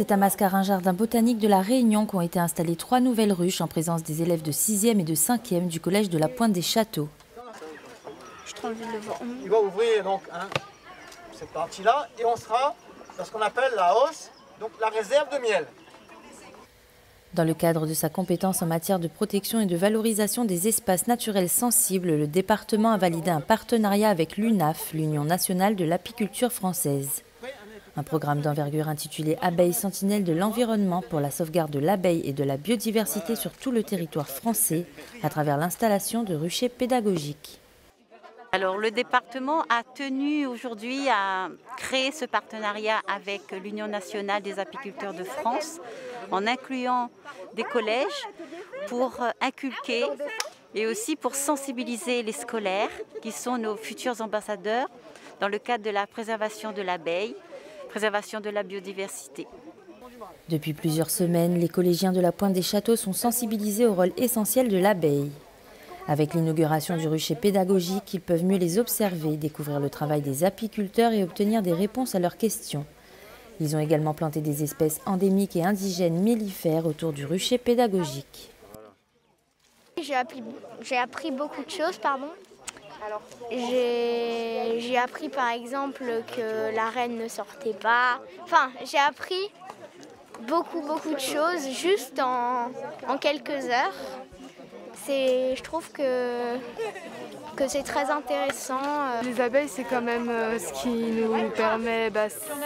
C'est à Mascarin, jardin botanique de la Réunion qu'ont été installées 3 nouvelles ruches en présence des élèves de 6e et de 5e du collège de la Pointe des Châteaux. J'ai trop envie de le voir. Il va ouvrir donc cette partie-là et on sera dans ce qu'on appelle la hausse, donc la réserve de miel. Dans le cadre de sa compétence en matière de protection et de valorisation des espaces naturels sensibles, le département a validé un partenariat avec l'UNAF, l'Union nationale de l'apiculture française. Un programme d'envergure intitulé « Abeilles sentinelles de l'environnement pour la sauvegarde de l'abeille et de la biodiversité sur tout le territoire français » à travers l'installation de ruchers pédagogiques. Alors le département a tenu aujourd'hui à créer ce partenariat avec l'Union nationale des apiculteurs de France en incluant des collèges pour inculquer et aussi pour sensibiliser les scolaires qui sont nos futurs ambassadeurs dans le cadre de la préservation de l'abeille, préservation de la biodiversité. Depuis plusieurs semaines, les collégiens de la Pointe des Châteaux sont sensibilisés au rôle essentiel de l'abeille. Avec l'inauguration du rucher pédagogique, ils peuvent mieux les observer, découvrir le travail des apiculteurs et obtenir des réponses à leurs questions. Ils ont également planté des espèces endémiques et indigènes mellifères autour du rucher pédagogique. J'ai appris beaucoup de choses, J'ai appris par exemple que la reine ne sortait pas. Enfin, j'ai appris beaucoup de choses juste en quelques heures. Je trouve que c'est très intéressant. Les abeilles, c'est quand même ce qui nous permet,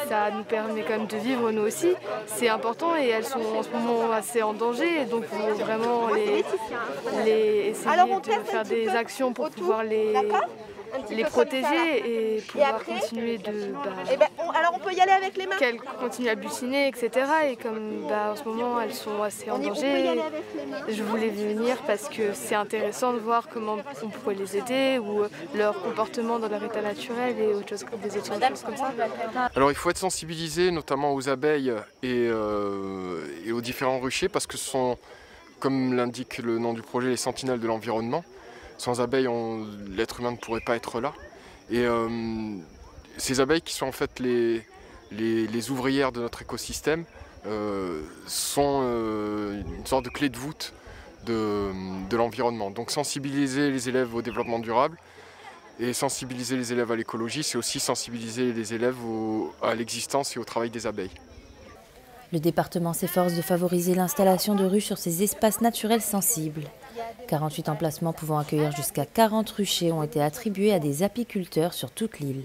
ça nous permet quand même de vivre nous aussi. C'est important et elles sont en ce moment assez en danger, donc il faut vraiment essayer de faire des actions pour pouvoir les protéger et pouvoir continuer alors on peut y aller avec les mains. Qu'elles continuent à butiner, etc. Et comme en ce moment elles sont assez en danger, je voulais venir parce que c'est intéressant de voir comment on pourrait les aider ou leur comportement dans leur état naturel et autre chose, des autres choses comme ça. Alors il faut être sensibilisé notamment aux abeilles et aux différents ruchers parce que ce sont, comme l'indique le nom du projet, les sentinelles de l'environnement. Sans abeilles, l'être humain ne pourrait pas être là. Et ces abeilles qui sont en fait les ouvrières de notre écosystème sont une sorte de clé de voûte de l'environnement. Donc sensibiliser les élèves au développement durable et sensibiliser les élèves à l'écologie, c'est aussi sensibiliser les élèves à l'existence et au travail des abeilles. Le département s'efforce de favoriser l'installation de ruches sur ces espaces naturels sensibles. 48 emplacements pouvant accueillir jusqu'à 40 ruchers ont été attribués à des apiculteurs sur toute l'île.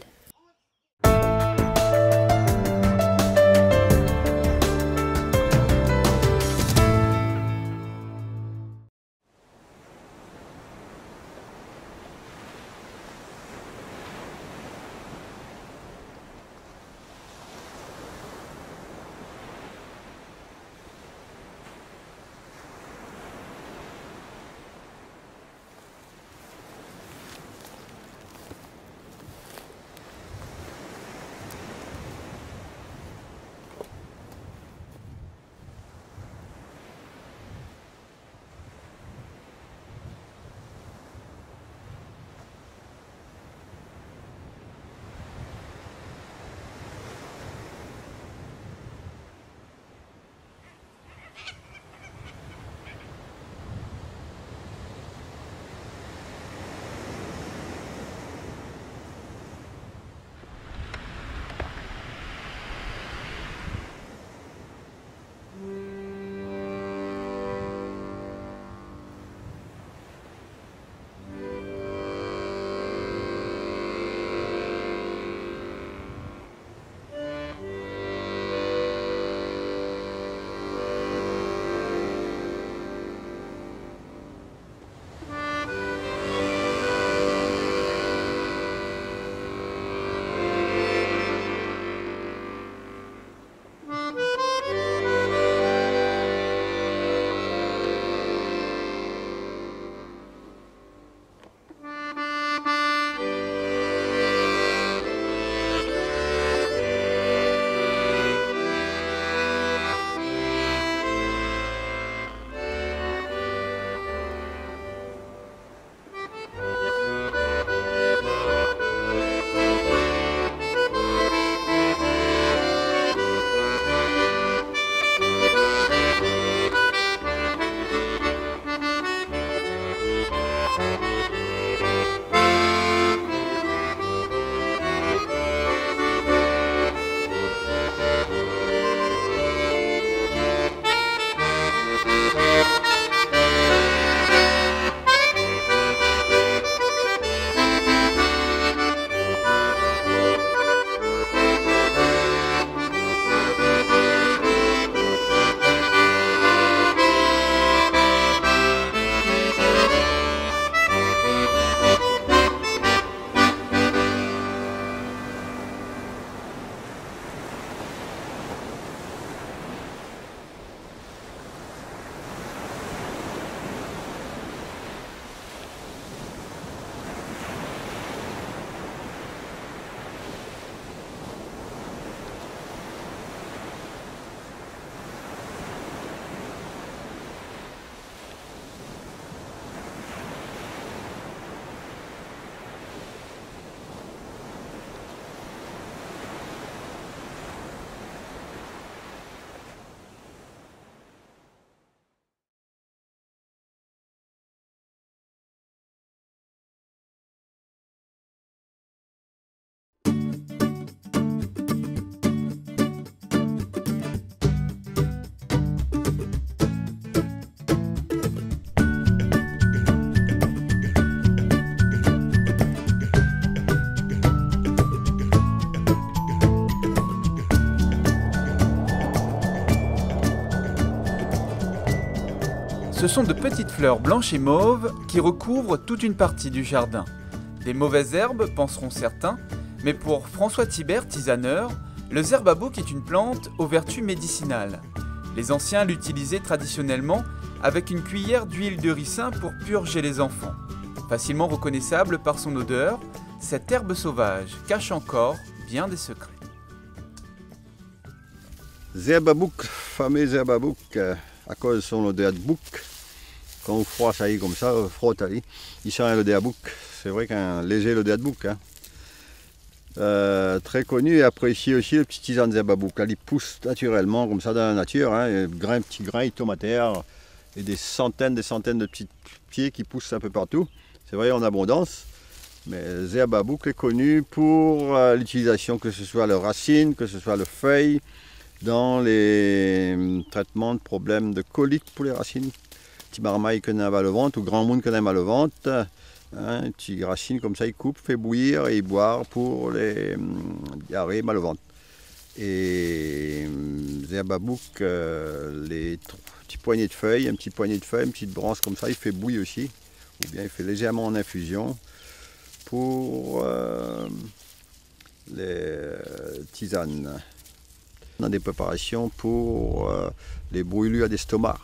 sont de petites fleurs blanches et mauves qui recouvrent toute une partie du jardin. Des mauvaises herbes, penseront certains, mais pour François Thibert, tisaneur, le zerbabouk est une plante aux vertus médicinales. Les anciens l'utilisaient traditionnellement avec une cuillère d'huile de ricin pour purger les enfants. Facilement reconnaissable par son odeur, cette herbe sauvage cache encore bien des secrets. Zerbabouk, fameux zerbabouk, à cause de son odeur de bouc, quand on froid ça y est comme ça, frotte il sent l'odeur de bouc. C'est vrai qu'un léger odeur de bouc. Très connu et apprécié aussi le petit tisane zerbabouk. Il pousse naturellement comme ça dans la nature, petit grain, il tombe à terre et des centaines de petits pieds qui poussent un peu partout. C'est vrai en abondance. Mais zerbabouk est connu pour l'utilisation, que ce soit les racines, que ce soit les feuilles, dans les traitements de problèmes de colique pour les racines. Petit marmaille qu'on a mal au ventre ou grand monde qu'on a mal au ventre. Petit racines comme ça, il coupe, fait bouillir et boire pour les diarrhées, mal au ventre. Et zerbabouk, les petits poignées de feuilles, une petite branche comme ça, il fait bouillir aussi. Ou bien il fait légèrement en infusion pour les tisanes. On a des préparations pour les brûlures d'estomac.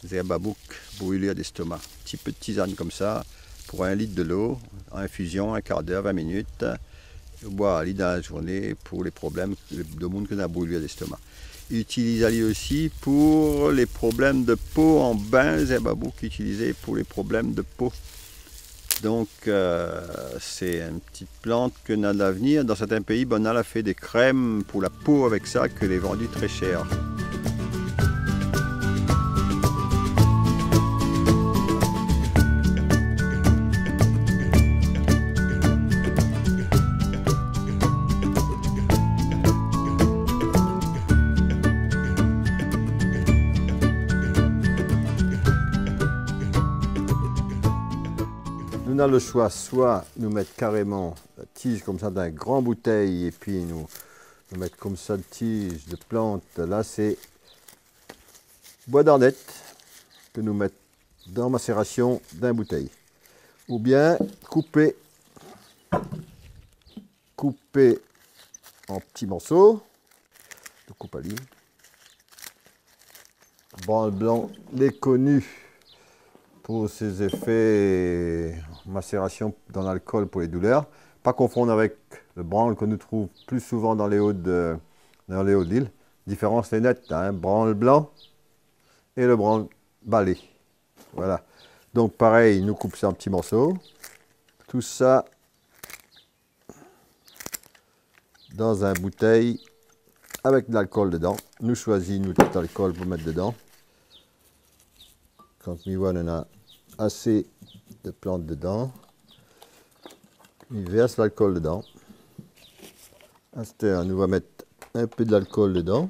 Zerbabouk, brûlure d'estomac. Petit peu de tisane comme ça, pour 1 litre de l'eau, en infusion, un quart d'heure, 20 minutes. Boire un litre dans la journée pour les problèmes de monde qui a brûlure d'estomac. Utilisé aussi pour les problèmes de peau en bain, zerbabouk utilisé pour les problèmes de peau. Donc c'est une petite plante qu'on a de l'avenir. Dans certains pays, on a fait des crèmes pour la peau avec ça, que les vendus très cher. On a le choix, soit nous mettre carrément la tige comme ça dans une grande bouteille et puis nous mettre comme ça de tige de plante. Là c'est bois d'arnette que nous mettons dans macération d'une bouteille. Ou bien couper en petits morceaux de coupe à ligne. Branle blanc, les connus pour ses effets macération dans l'alcool pour les douleurs. Pas confondre avec le branle que nous trouve plus souvent dans les Hauts-de-l'île. La différence est nette, branle blanc et le branle balai. Voilà. Donc pareil, nous coupons ça en petits morceaux. Tout ça dans une bouteille avec de l'alcool dedans. Nous choisissons notre alcool pour mettre dedans. Quand on a assez de plantes dedans, il verse l'alcool dedans. À cette heure, nous va mettre un peu de l'alcool dedans.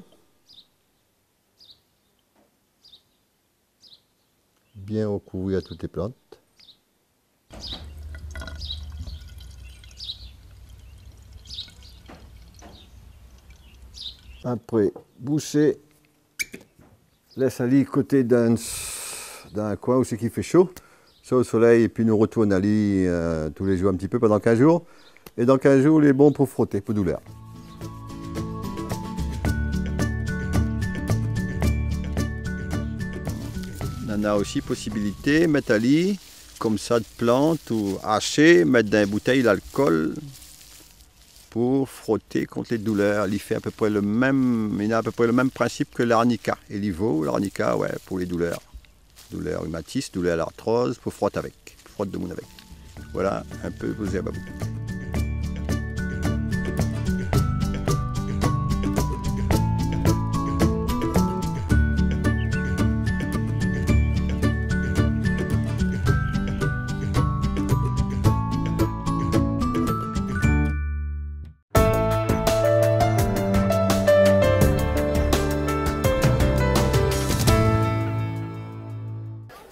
Bien recouvrir toutes les plantes. Après, boucher, laisse aller côté d'un coin où c'est qui fait chaud, ça au soleil, et puis nous retourne à lit tous les jours un petit peu pendant 15 jours. Et dans 15 jours, il est bon pour frotter, pour douleur. On a aussi possibilité, mettre à lit, comme ça de plantes ou hacher, mettre dans une bouteille l'alcool pour frotter contre les douleurs. Il fait à peu près le même, il a à peu près le même principe que l'arnica. Et l'IVO, l'arnica, ouais, pour les douleurs. Douleurs rhumatistes, douleurs à l'arthrose, pour frotter avec, frotte de monde avec. Voilà un peu pour zerbabouk.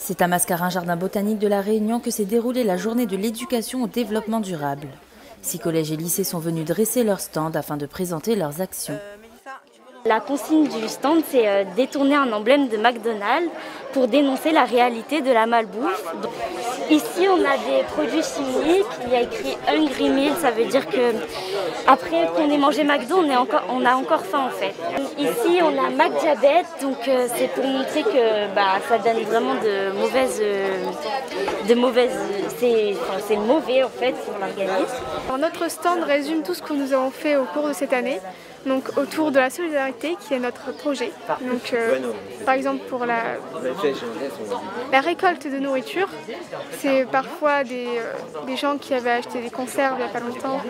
C'est à Mascarin, jardin botanique de la Réunion, que s'est déroulée la journée de l'éducation au développement durable. 6 collèges et lycées sont venus dresser leur stand afin de présenter leurs actions. Mélissa, tu peux nous La consigne du stand, c'est détourner un emblème de McDonald's pour dénoncer la réalité de la malbouffe. Donc, ici, on a des produits chimiques. Il y a écrit Hungry Meal, ça veut dire que après qu'on ait mangé McDo, on a encore faim en fait. Ici, on a McDiabète, donc c'est pour montrer que ça donne vraiment de mauvaises c'est mauvais en fait pour l'organisme. Notre stand résume tout ce que nous avons fait au cours de cette année. Donc autour de la solidarité qui est notre projet. Donc par exemple pour la récolte de nourriture, c'est parfois des gens qui avaient acheté des conserves il n'y a pas longtemps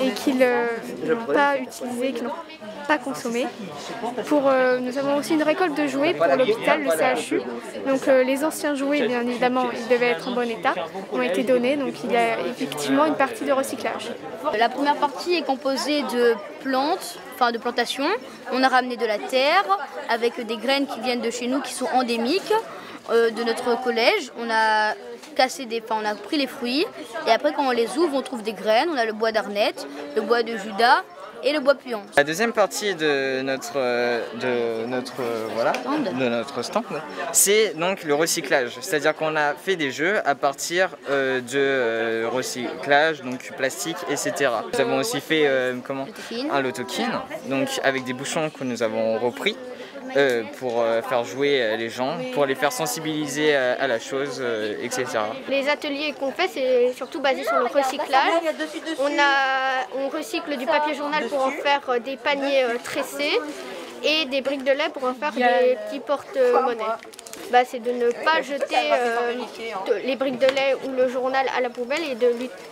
et qui n'ont pas utilisé, qui n'ont pas consommé. Nous avons aussi une récolte de jouets pour l'hôpital, le CHU. Donc les anciens jouets, bien évidemment, ils devaient être en bon état, ont été donnés. Donc il y a effectivement une partie de recyclage. La première partie est composée de plantes, de plantation. On a ramené de la terre avec des graines qui viennent de chez nous, qui sont endémiques de notre collège. On a on a pris les fruits et après quand on les ouvre, on trouve des graines. On a le bois d'Arnette, le bois de Judas et le bois puant. La deuxième partie de notre stand, c'est donc le recyclage. C'est-à-dire qu'on a fait des jeux à partir de recyclage, donc plastique, etc. Nous avons aussi fait un lotokin, donc avec des bouchons que nous avons repris pour faire jouer les gens, pour les faire sensibiliser à la chose, etc. Les ateliers qu'on fait, c'est surtout basé sur le recyclage. On recycle du papier journal pour en faire des paniers tressés et des briques de lait pour en faire des petits porte-monnaies. C'est de ne pas jeter les briques de lait ou le journal à la poubelle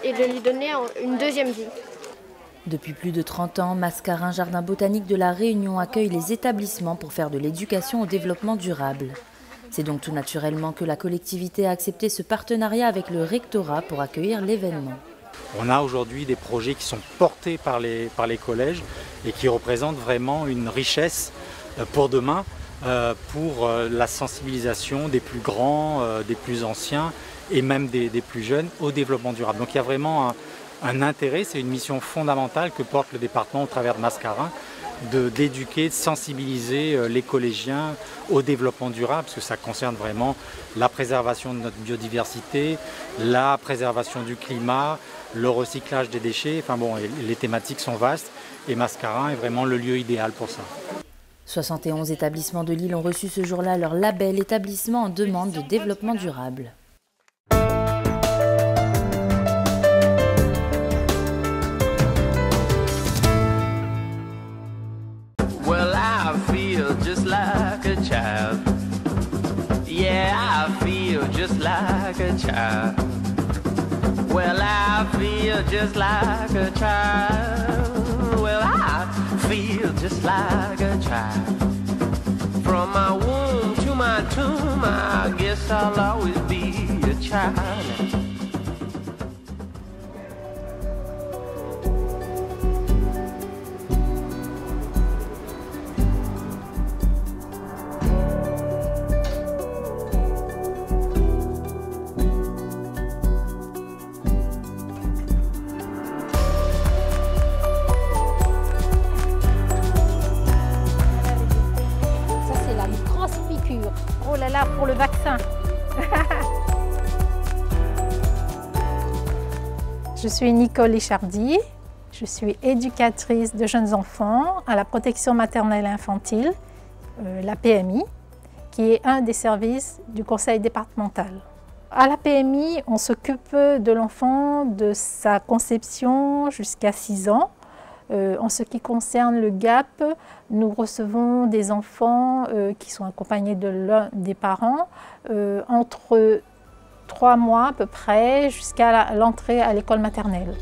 et de lui donner une deuxième vie. Depuis plus de 30 ans, Mascarin Jardin Botanique de La Réunion accueille les établissements pour faire de l'éducation au développement durable. C'est donc tout naturellement que la collectivité a accepté ce partenariat avec le rectorat pour accueillir l'événement. On a aujourd'hui des projets qui sont portés par les collèges et qui représentent vraiment une richesse pour demain, pour la sensibilisation des plus grands, des plus anciens et même des plus jeunes au développement durable. Donc il y a vraiment un intérêt, c'est une mission fondamentale que porte le département au travers de Mascarin, d'éduquer, de sensibiliser les collégiens au développement durable, parce que ça concerne vraiment la préservation de notre biodiversité, la préservation du climat, le recyclage des déchets, les thématiques sont vastes et Mascarin est vraiment le lieu idéal pour ça. 71 établissements de l'île ont reçu ce jour-là leur label établissement en demande de développement durable. Just like a child. Yeah, I feel just like a child. Well, I feel just like a child. Well, I feel just like a child. From my womb to my tomb, I guess I'll always be a child. Oh là là, pour le vaccin. Je suis Nicole Echardy, je suis éducatrice de jeunes enfants à la protection maternelle et infantile, la PMI, qui est un des services du conseil départemental. À la PMI, on s'occupe de l'enfant de sa conception jusqu'à 6 ans. En ce qui concerne le GAP, nous recevons des enfants qui sont accompagnés de l'un des parents entre 3 mois à peu près jusqu'à l'entrée à l'école maternelle.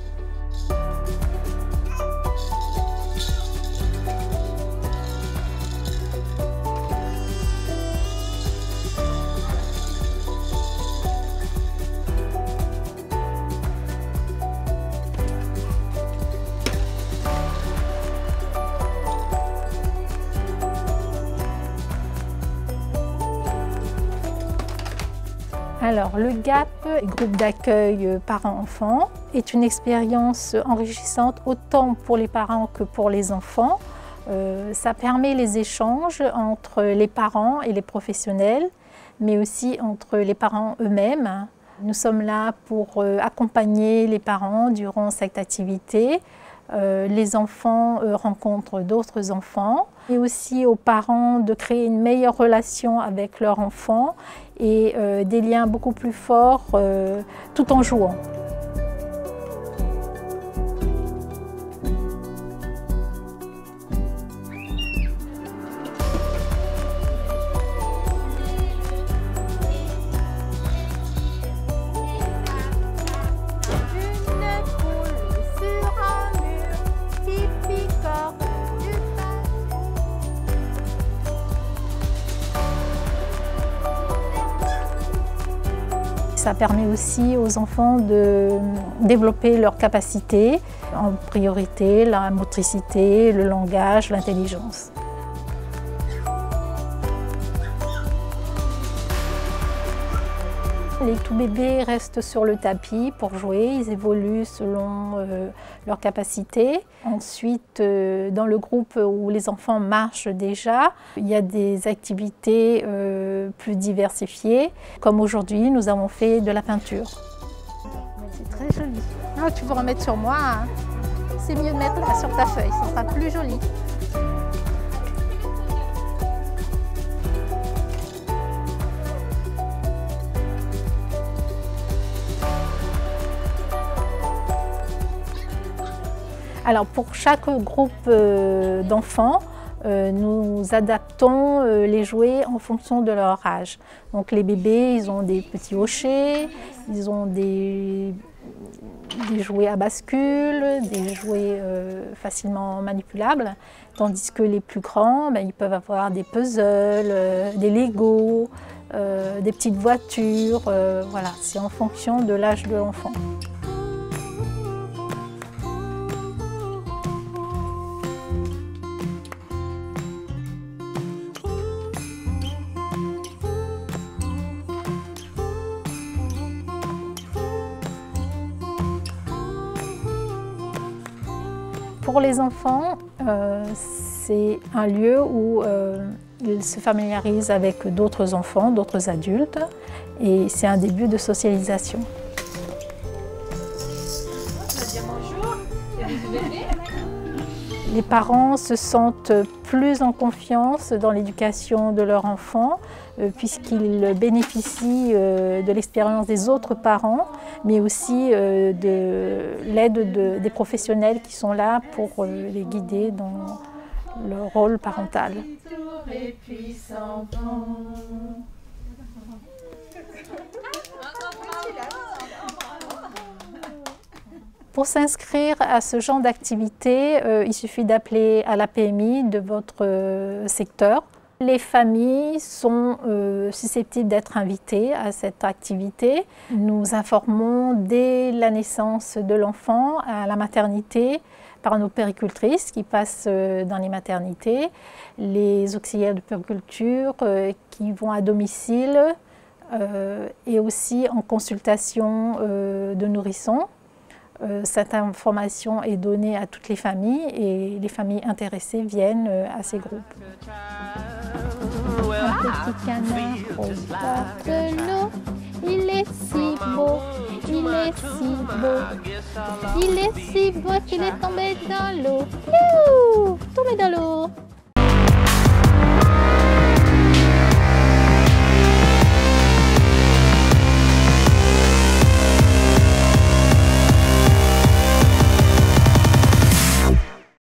Alors, le GAP, groupe d'accueil parents-enfants, est une expérience enrichissante autant pour les parents que pour les enfants, Ça permet les échanges entre les parents et les professionnels, mais aussi entre les parents eux-mêmes. Nous sommes là pour accompagner les parents durant cette activité. Les enfants rencontrent d'autres enfants, et aussi aux parents de créer une meilleure relation avec leurs enfants et des liens beaucoup plus forts tout en jouant. Ça permet aussi aux enfants de développer leurs capacités, en priorité la motricité, le langage, l'intelligence. Les tout bébés restent sur le tapis pour jouer, ils évoluent selon leurs capacités. Ensuite, dans le groupe où les enfants marchent déjà, il y a des activités plus diversifiées. Comme aujourd'hui, nous avons fait de la peinture. C'est très joli. Ah, tu veux remettre sur moi, hein. C'est mieux de mettre là sur ta feuille, ça sera plus joli. Alors pour chaque groupe d'enfants, nous adaptons les jouets en fonction de leur âge. Donc les bébés, ils ont des petits hochets, ils ont des jouets à bascule, des jouets facilement manipulables, tandis que les plus grands, ils peuvent avoir des puzzles, des Lego, des petites voitures. Voilà, c'est en fonction de l'âge de l'enfant. Pour les enfants, c'est un lieu où ils se familiarisent avec d'autres enfants, d'autres adultes, et c'est un début de socialisation. Les parents se sentent plus en confiance dans l'éducation de leur enfant puisqu'ils bénéficient de l'expérience des autres parents, mais aussi de l'aide des professionnels qui sont là pour les guider dans leur rôle parental. Pour s'inscrire à ce genre d'activité, il suffit d'appeler à la PMI de votre secteur. Les familles sont susceptibles d'être invitées à cette activité. Nous informons dès la naissance de l'enfant à la maternité par nos puéricultrices qui passent dans les maternités, les auxiliaires de puériculture qui vont à domicile et aussi en consultation de nourrissons. Cette information est donnée à toutes les familles et les familles intéressées viennent à ces groupes. Un petit canard au bord de l'eau, il est si beau, il est si beau, il est si beau qu'il est tombé dans l'eau. Tombé dans l'eau.